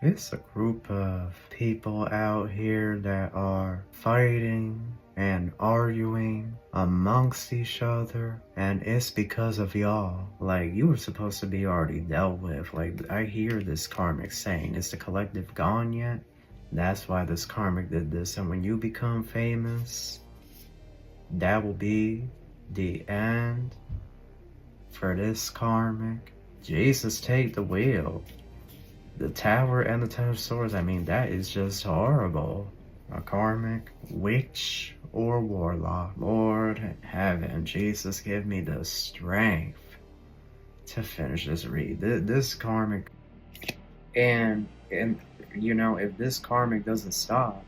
It's a group of people out here that are fighting and arguing amongst each other, and it's because of y'all. Like, you were supposed to be already dealt with. Like, I hear this karmic saying, is the collective gone yet? That's why this karmic did this. And when you become famous, that will be the end for this karmic. Jesus, take the wheel. The Tower and the Ten of Swords, I mean, that is just horrible. A karmic, witch, or warlock. Lord heaven, Jesus, give me the strength to finish this read. This karmic, and you know, if this karmic doesn't stop,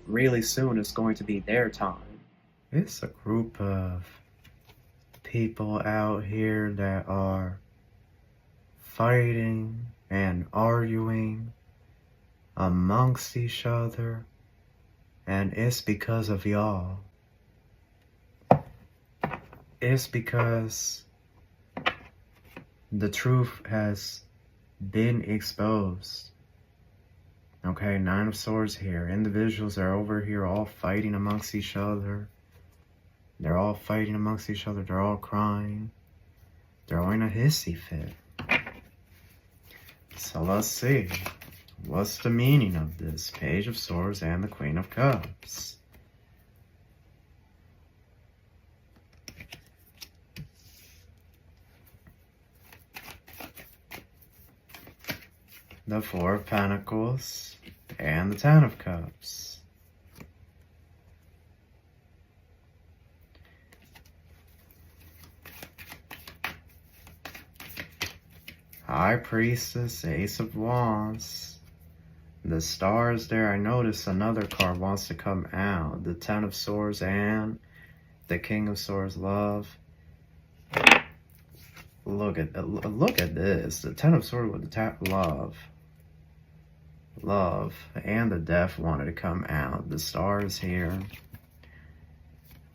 really soon it's going to be their time. It's a group of people out here that are fighting and arguing amongst each other, and it's because of y'all. It's because the truth has been exposed. Okay, Nine of Swords here. Individuals are over here all fighting amongst each other. They're all fighting amongst each other. They're all crying. They're all in a hissy fit. So let's see. What's the meaning of this? Page of Swords and the Queen of Cups. The Four of Pentacles and the Ten of Cups. High Priestess, Ace of Wands. The stars there, I notice another card wants to come out. The Ten of Swords and the King of Swords, Love. Look at this. The Ten of Swords with the Love. Love and the Death wanted to come out. The stars here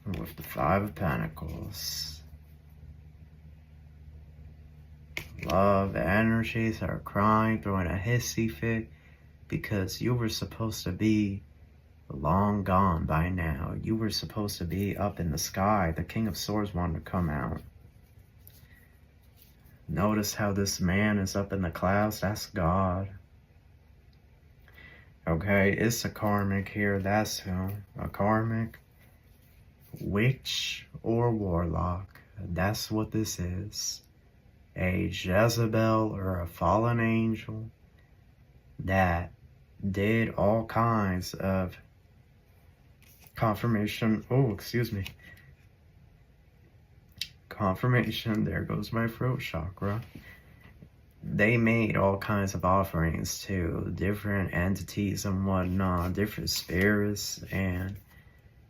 with the Five of Pentacles. Love energies are crying, throwing a hissy fit because you were supposed to be long gone by now. You were supposed to be up in the sky. The King of Swords wanted to come out. Notice how this man is up in the clouds. That's God. Okay, it's a karmic here. That's who. A karmic, witch, or warlock. That's what this is. A Jezebel or a fallen angel that did all kinds of confirmation. Oh, excuse me. Confirmation. There goes my throat chakra. They made all kinds of offerings to different entities and whatnot, different spirits, and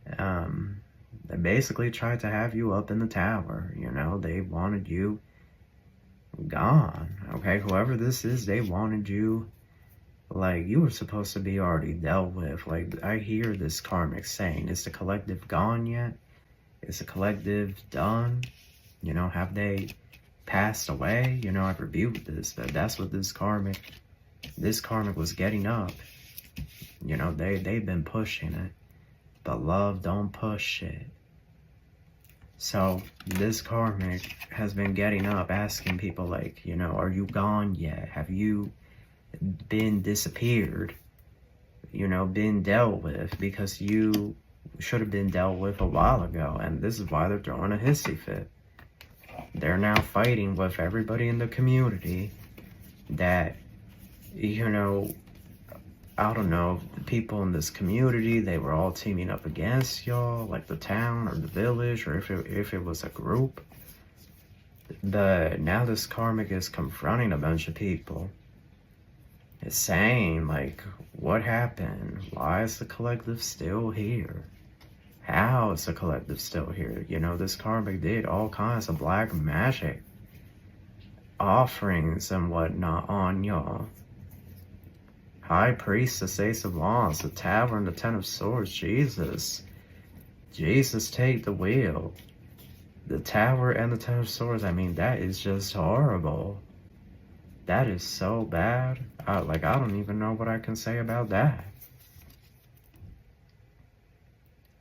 they basically tried to have you up in the tower. You know, they wanted you gone. Okay, whoever this is, they wanted you, like, you were supposed to be already dealt with. Like, I hear this karmic saying, is the collective gone yet? Is the collective done? You know, have they passed away? You know, I've reviewed this, but that's what this karmic was getting up. You know, they've been pushing it, but love don't push it. So this karmic has been getting up, asking people, like, you know, are you gone yet? Have you been disappeared? You know, been dealt with? Because you should have been dealt with a while ago, and this is why they're throwing a hissy fit. They're now fighting with everybody in the community that, you know, I don't know, the people in this community, they were all teaming up against y'all, like the town or the village, or if it was a group. But now this karmic is confronting a bunch of people. It's saying, like, what happened? Why is the collective still here? How is the collective still here? You know, this karmic did all kinds of black magic offerings and whatnot on y'all. High Priestess, Ace of Wands, the Tower, and the Ten of Swords. Jesus, take the wheel. The Tower and the Ten of Swords, I mean, that is just horrible. That is so bad. I don't even know what I can say about that.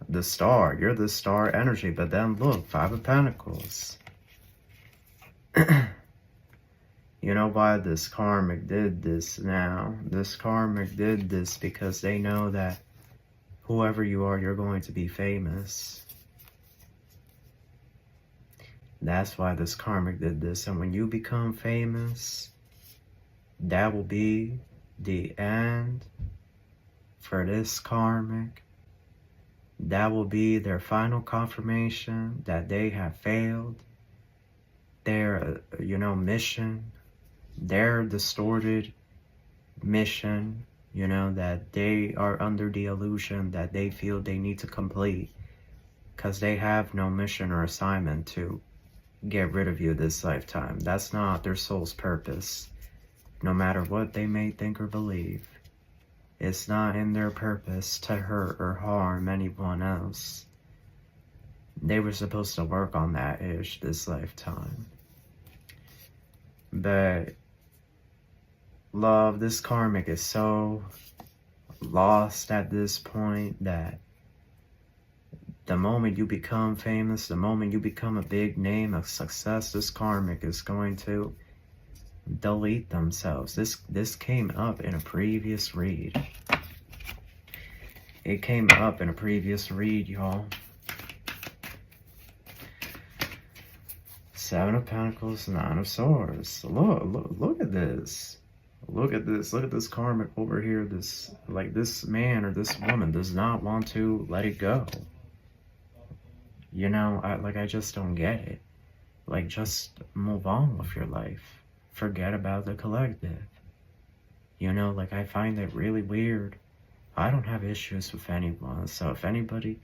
The star, you're the star energy, but then look, Five of Pentacles. You know why this karmic did this now? This karmic did this because they know that whoever you are, you're going to be famous. That's why this karmic did this. And when you become famous, that will be the end for this karmic. That will be their final confirmation that they have failed their, mission, their distorted mission, that they are under the illusion that they feel they need to complete because they have no mission or assignment to get rid of you this lifetime. That's not their soul's purpose. No matter what they may think or believe, it's not in their purpose to hurt or harm anyone else. They were supposed to work on that ish this lifetime. But love, this karmic is so lost at this point that the moment you become famous, the moment you become a big name, a success, this karmic is going to delete themselves. This came up in a previous read. It came up in a previous read, y'all. Seven of Pentacles, Nine of Swords. Look at this. Look at this. Look at this karmic over here. This man or this woman does not want to let it go. I just don't get it. Just move on with your life. Forget about the collective. I find it really weird. I don't have issues with anyone. So if anybody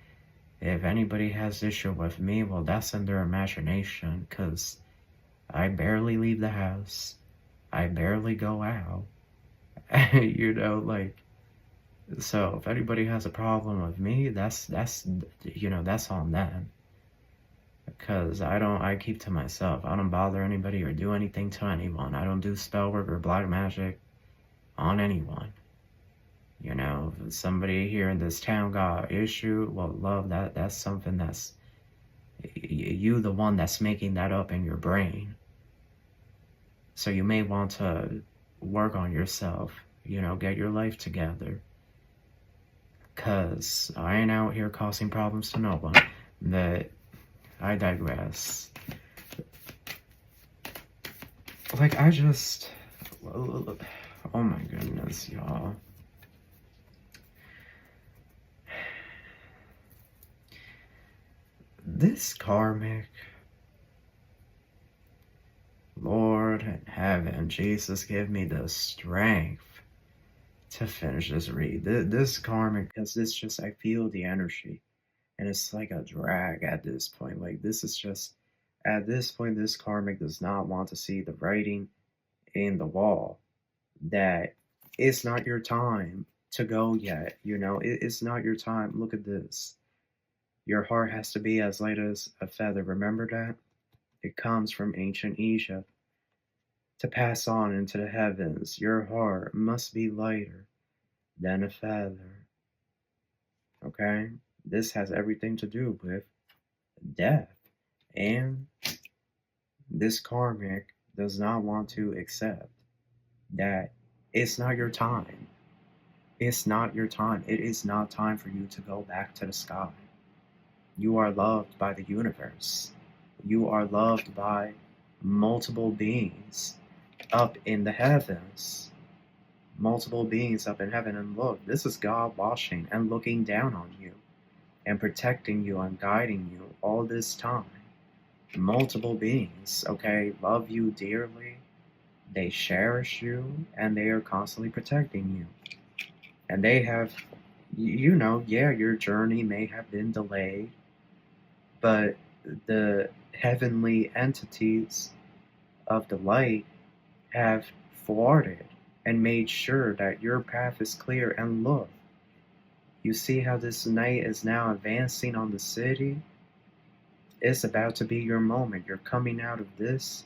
has issue with me, well, that's in their imagination, because I barely leave the house. I barely go out. So if anybody has a problem with me, that's on them. Because I keep to myself. I don't bother anybody or do anything to anyone. I don't do spell work or black magic on anyone. If somebody here in this town got issue, well, love, that's something that's you the one that's making that up in your brain. So you may want to work on yourself, get your life together. Because I ain't out here causing problems to no one. But I digress. Oh my goodness, y'all. This karmic, Lord in heaven, Jesus, give me the strength to finish this read. This karmic, because I feel the energy. And it's like a drag at this point. At this point, this karmic does not want to see the writing in the wall. That it's not your time to go yet. It's not your time. Look at this. Your heart has to be as light as a feather. Remember that? It comes from ancient Egypt. To pass on into the heavens, your heart must be lighter than a feather. Okay? This has everything to do with death. And this karmic does not want to accept that it's not your time. It's not your time. It is not time for you to go back to the sky. You are loved by the universe. You are loved by multiple beings up in the heavens. Multiple beings up in heaven. And look, this is God watching and looking down on you and protecting you and guiding you all this time. Multiple beings, okay, love you dearly. They cherish you and they are constantly protecting you. And they have, your journey may have been delayed, but the heavenly entities of the light have thwarted and made sure that your path is clear. And look, you see how this night is now advancing on the city? It's about to be your moment. You're coming out of this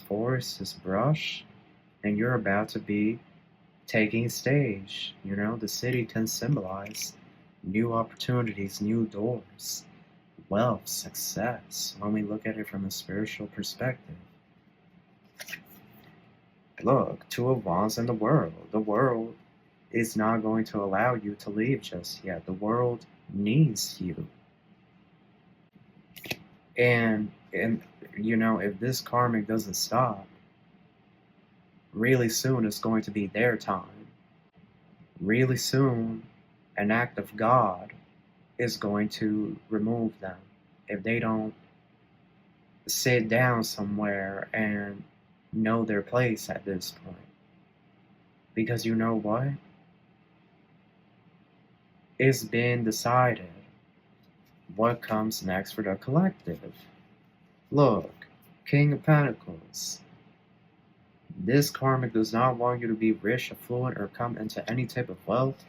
forest, this brush, and you're about to be taking stage. You know, the city can symbolize new opportunities, new doors, wealth, success, when we look at it from a spiritual perspective. Look, Two of Wands in the world. The world is not going to allow you to leave just yet. The world needs you. And you know, if this karmic doesn't stop, really soon it's going to be their time. Really soon, an act of God is going to remove them if they don't sit down somewhere and know their place at this point. Because you know what? It's been decided what comes next for the collective. Look, King of Pentacles. This karmic does not want you to be rich, affluent, or come into any type of wealth.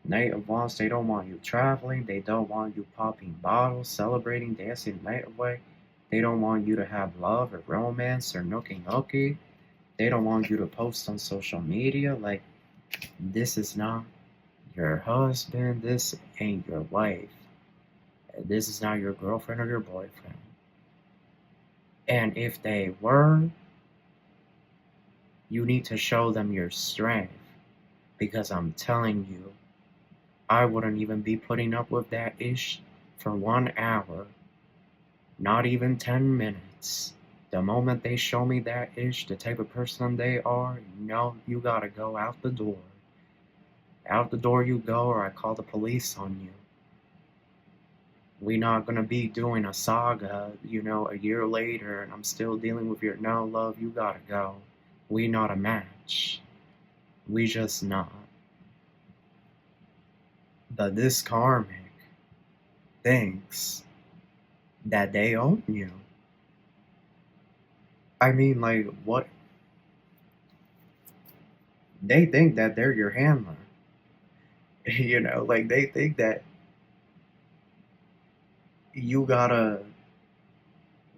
Knight of Wands, they don't want you traveling. They don't want you popping bottles, celebrating, dancing the night away. They don't want you to have love or romance or nookie. They don't want you to post on social media. Like, this is not your husband. This ain't your wife. This is not your girlfriend or your boyfriend. And if they were, you need to show them your strength. Because I'm telling you, I wouldn't even be putting up with that ish for 1 hour. Not even 10 minutes. The moment they show me that ish, the type of person they are, you know, you gotta go out the door. Out the door you go, or I call the police on you. We're not gonna be doing a saga, you know, a year later, and I'm still dealing with your no love, you gotta go. We not a match. We just not. But this karmic thinks that they own you. I mean, like, what? They think that they're your handler. You know, like, they think that you gotta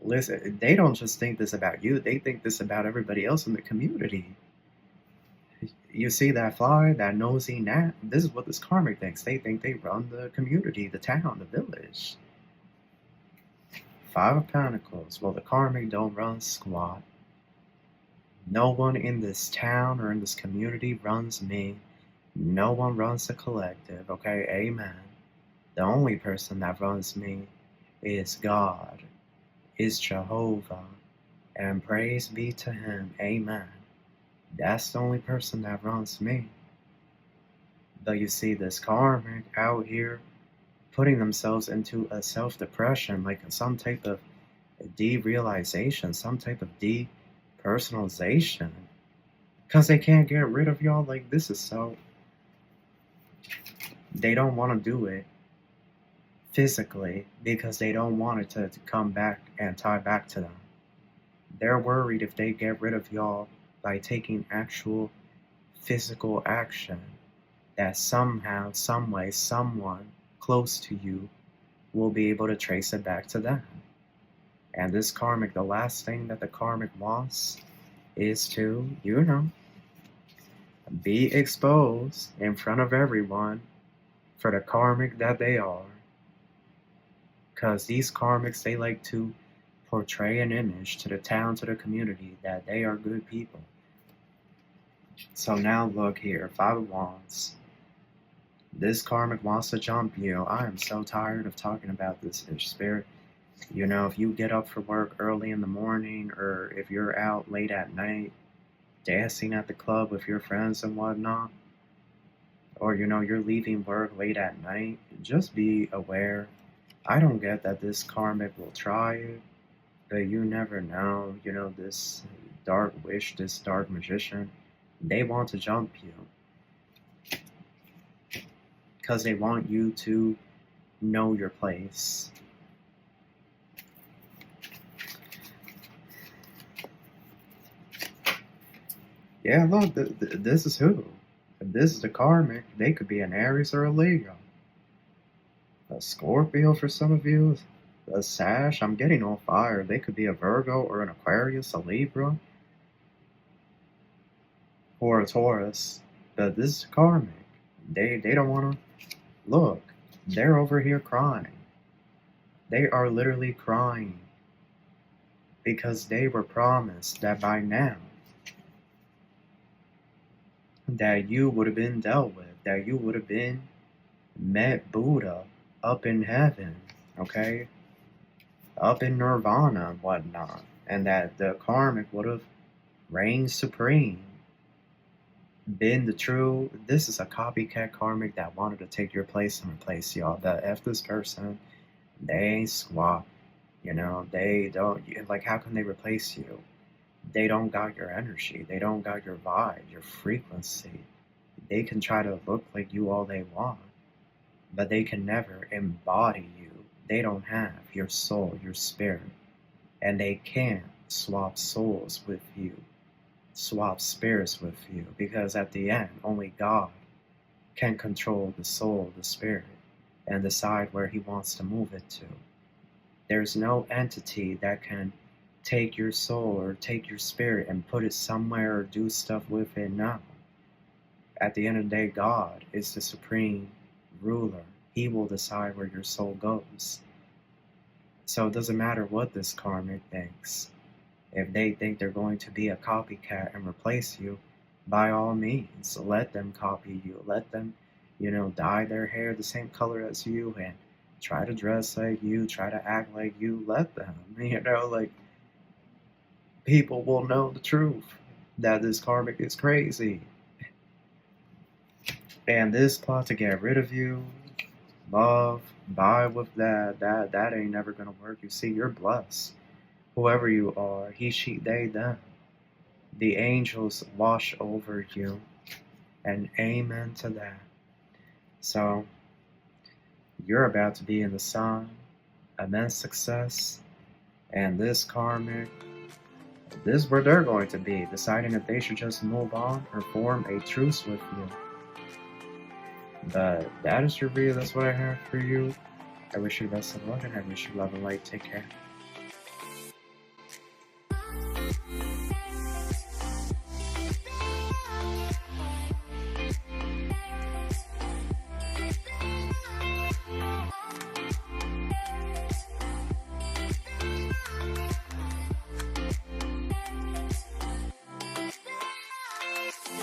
listen. They don't just think this about you, they think this about everybody else in the community. You see that fly, that nosy gnat? This is what this karmic thinks. They think they run the community, the town, the village. Five of Pentacles. Well, the karmic don't run squat. No one in this town or in this community runs me. No one runs the collective, okay? Amen. The only person that runs me is God, is Jehovah, and praise be to him. Amen. That's the only person that runs me. But you see this karmic out here putting themselves into a self-depression, like some type of derealization, some type of depersonalization, because they can't get rid of y'all. Like, this is so... They don't want to do it physically because they don't want it to come back and tie back to them. They're worried if they get rid of y'all by taking actual physical action, that somehow, some way, someone close to you will be able to trace it back to them. And this karmic, the last thing that the karmic wants is to, you know, be exposed in front of everyone for the karmic that they are. Because these karmics, they like to portray an image to the town, to the community, that they are good people. So now look here, Five of Wands. This karmic wants to jump you. I am so tired of talking about this spirit. You know, if you get up for work early in the morning, or if you're out late at night dancing at the club with your friends and whatnot, or, you know, you're leaving work late at night, just be aware. I don't get that this karmic will try it, but you never know. You know, this dark wish, this dark magician, they want to jump you because they want you to know your place. Yeah, look, this is who. This is the karmic. They could be an Aries or a Leo. A Scorpio for some of you. A Sag. I'm getting on fire. They could be a Virgo or an Aquarius, a Libra. or a Taurus, but this is karmic. They don't want to look. They're over here crying. They are literally crying because they were promised that by now that you would have been dealt with, that you would have been met Buddha up in heaven, okay? Up in nirvana and whatnot, and that the karmic would have reigned supreme, been the true. This is a copycat karmic that wanted to take your place and replace y'all. The F this person, they ain't squat, you know, they don't, like, how can they replace you? They don't got your energy, they don't got your vibe, your frequency. They can try to look like you all they want, but they can never embody you. They don't have your soul, your spirit, and they can't swap souls with you, swap spirits with you, because at the end, only God can control the soul, the spirit, and decide where he wants to move it to. There's no entity that can take your soul or take your spirit and put it somewhere or do stuff with it now. At the end of the day, God is the supreme ruler. He will decide where your soul goes. So it doesn't matter what this karmic thinks. If they think they're going to be a copycat and replace you, by all means, let them copy you. Let them, dye their hair the same color as you and try to dress like you, try to act like you. Let them, people will know the truth that this karmic is crazy. And this plot to get rid of you, love, vibe with that ain't never gonna work. You see, you're blessed. Whoever you are, he, she, they, them. The angels wash over you. And amen to that. So, you're about to be in the sun, immense success, and this karmic, this is where they're going to be, deciding if they should just move on or form a truce with you. But that is your video. That's what I have for you. I wish you the best of luck, and I wish you love and light. Take care.